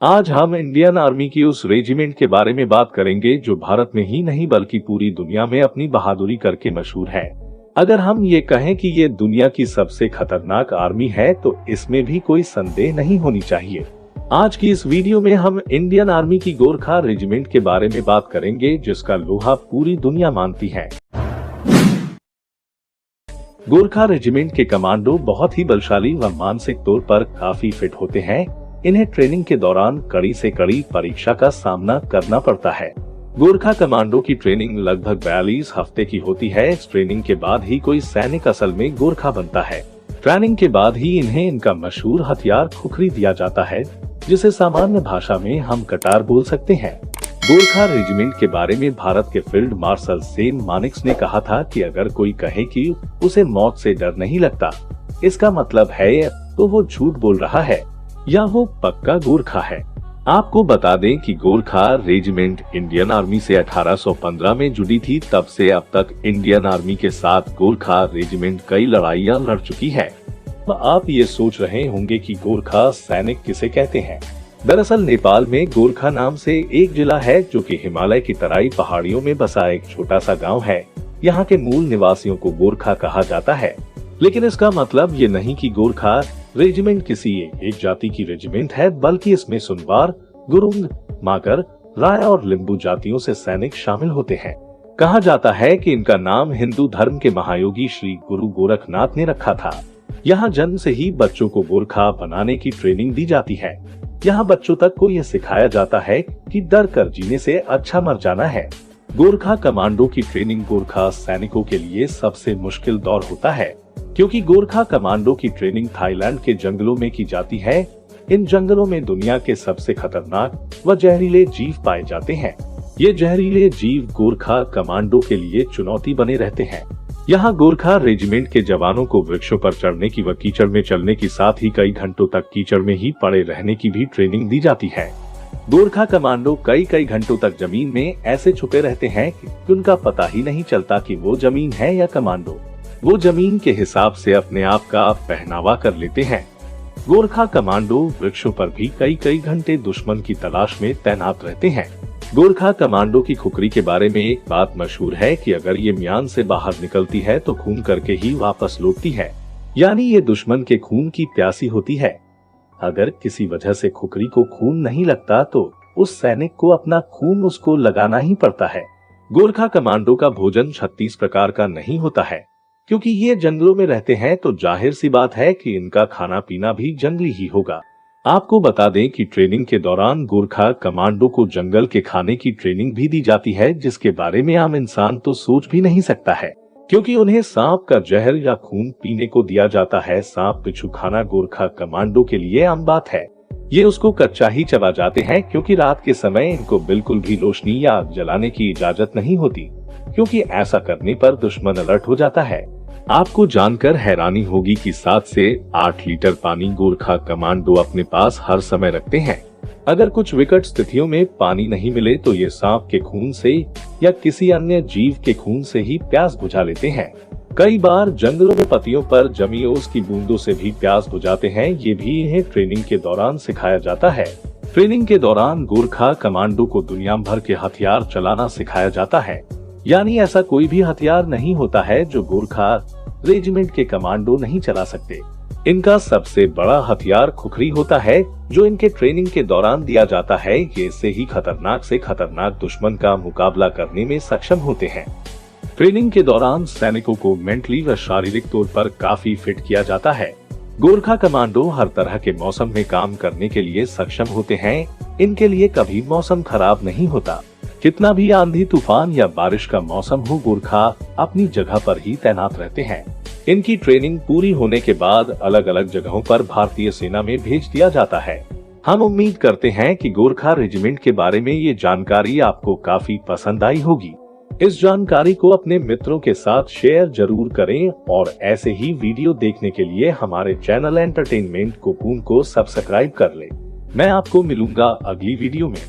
आज हम Indian army की उस रेजिमेंट के बारे में बात करेंगे जो भारत में ही नहीं बल्कि पूरी दुनिया में अपनी बहादुरी करके मशहूर है। अगर हम ये कहें कि ये दुनिया की सबसे खतरनाक आर्मी है तो इसमें भी कोई संदेह नहीं होनी चाहिए। आज की इस वीडियो में हम इंडियन आर्मी की गोरखा रेजिमेंट के बारे में बात करेंगे जिसका लोहा पूरी दुनिया मानती है। गोरखा रेजिमेंट के कमांडो बहुत ही बलशाली व मानसिक तौर पर काफी फिट होते हैं। इन्हें ट्रेनिंग के दौरान कड़ी से कड़ी परीक्षा का सामना करना पड़ता है। गोरखा कमांडो की ट्रेनिंग लगभग 42 हफ्ते की होती है। इस ट्रेनिंग के बाद ही कोई सैनिक असल में गोरखा बनता है। ट्रेनिंग के बाद ही इन्हें इनका मशहूर हथियार खुखरी दिया जाता है, जिसे सामान्य भाषा में हम कटार बोल सकते हैं। गोरखा रेजिमेंट के बारे में भारत के फील्ड मार्शल सेन मानेक्स ने कहा था कि अगर कोई कहे कि उसे मौत से डर नहीं लगता, इसका मतलब है तो वो झूठ बोल रहा है या वो पक्का गोरखा है। आपको बता दें कि गोरखा रेजिमेंट इंडियन आर्मी से 1815 में जुड़ी थी। तब से अब तक इंडियन आर्मी के साथ गोरखा रेजिमेंट कई लड़ाइयां लड़ चुकी है। आप ये सोच रहे होंगे कि गोरखा सैनिक किसे कहते हैं। दरअसल नेपाल में गोरखा नाम से एक जिला है जो कि हिमालय की तराई पहाड़ियों में बसा एक छोटा सा गाँव है। यहाँ के मूल निवासियों को गोरखा कहा जाता है, लेकिन इसका मतलब ये नहीं कि गोरखा रेजिमेंट किसी एक जाति की रेजिमेंट है, बल्कि इसमें सुनवार, गुरुंग, मागर, राय और लिम्बू जातियों से सैनिक शामिल होते हैं। कहा जाता है कि इनका नाम हिंदू धर्म के महायोगी श्री गुरु गोरखनाथ ने रखा था। यहाँ जन्म से ही बच्चों को गोरखा बनाने की ट्रेनिंग दी जाती है। यहाँ बच्चों तक को यह सिखाया जाता है कि डर कर जीने से अच्छा मर जाना है। गोरखा कमांडो की ट्रेनिंग गोरखा सैनिकों के लिए सबसे मुश्किल दौर होता है, क्योंकि गोरखा कमांडो की ट्रेनिंग थाईलैंड के जंगलों में की जाती है। इन जंगलों में दुनिया के सबसे खतरनाक व जहरीले जीव पाए जाते हैं। ये जहरीले जीव गोरखा कमांडो के लिए चुनौती बने रहते हैं। यहाँ गोरखा रेजिमेंट के जवानों को वृक्षों पर चढ़ने की व कीचड़ में चलने की साथ ही कई घंटों तक कीचड़ में ही पड़े रहने की भी ट्रेनिंग दी जाती है। गोरखा कमांडो कई घंटों तक जमीन में ऐसे छुपे रहते हैं कि उनका पता ही नहीं चलता कि वो जमीन है या कमांडो। वो जमीन के हिसाब से अपने आप का पहनावा कर लेते हैं। गोरखा कमांडो वृक्षों पर भी कई घंटे दुश्मन की तलाश में तैनात रहते हैं। गोरखा कमांडो की खुखरी के बारे में एक बात मशहूर है कि अगर ये म्यान से बाहर निकलती है तो खून करके ही वापस लौटती है, यानी ये दुश्मन के खून की प्यासी होती है। अगर किसी वजह से खुखरी को खून नहीं लगता तो उस सैनिक को अपना खून उसको लगाना ही पड़ता है। गोरखा कमांडो का भोजन 36 प्रकार का नहीं होता है, क्योंकि ये जंगलों में रहते हैं तो जाहिर सी बात है कि इनका खाना पीना भी जंगली ही होगा। आपको बता दें कि ट्रेनिंग के दौरान गोरखा कमांडो को जंगल के खाने की ट्रेनिंग भी दी जाती है, जिसके बारे में आम इंसान तो सोच भी नहीं सकता है, क्योंकि उन्हें सांप का जहर या खून पीने को दिया जाता है। सांप बिच्छू खाना गोरखा कमांडो के लिए आम बात है। ये उसको कच्चा ही चबा जाते हैं, क्योंकि रात के समय इनको बिल्कुल भी रोशनी या आग जलाने की इजाजत नहीं होती, क्योंकि ऐसा करने पर दुश्मन अलर्ट हो जाता है। आपको जानकर हैरानी होगी कि 7 से 8 लीटर पानी गोरखा कमांडो अपने पास हर समय रखते हैं। अगर कुछ विकट स्थितियों में पानी नहीं मिले तो ये सांप के खून से या किसी अन्य जीव के खून से ही प्यास बुझा लेते हैं। कई बार जंगलों में पत्तियों पर जमी ओस की बूंदों से भी प्यास बुझाते हैं। ये भी इन्हें ट्रेनिंग के दौरान सिखाया जाता है। ट्रेनिंग के दौरान गोरखा कमांडो को दुनिया भर के हथियार चलाना सिखाया जाता है, यानी ऐसा कोई भी हथियार नहीं होता है जो गोरखा रेजिमेंट के कमांडो नहीं चला सकते। इनका सबसे बड़ा हथियार खुखरी होता है, जो इनके ट्रेनिंग के दौरान दिया जाता है। ये इससे ही खतरनाक से खतरनाक दुश्मन का मुकाबला करने में सक्षम होते हैं। ट्रेनिंग के दौरान सैनिकों को मेंटली व शारीरिक तौर पर काफी फिट किया जाता है। गोरखा कमांडो हर तरह के मौसम में काम करने के लिए सक्षम होते हैं। इनके लिए कभी मौसम खराब नहीं होता। कितना भी आंधी तूफान या बारिश का मौसम हो, गोरखा अपनी जगह पर ही तैनात रहते हैं। इनकी ट्रेनिंग पूरी होने के बाद अलग अलग जगहों पर भारतीय सेना में भेज दिया जाता है। हम उम्मीद करते हैं कि गोरखा रेजिमेंट के बारे में ये जानकारी आपको काफी पसंद आई होगी। इस जानकारी को अपने मित्रों के साथ शेयर जरूर करें और ऐसे ही वीडियो देखने के लिए हमारे चैनल एंटरटेनमेंट कोकून को सब्सक्राइब कर लें। मैं आपको मिलूंगा अगली वीडियो में।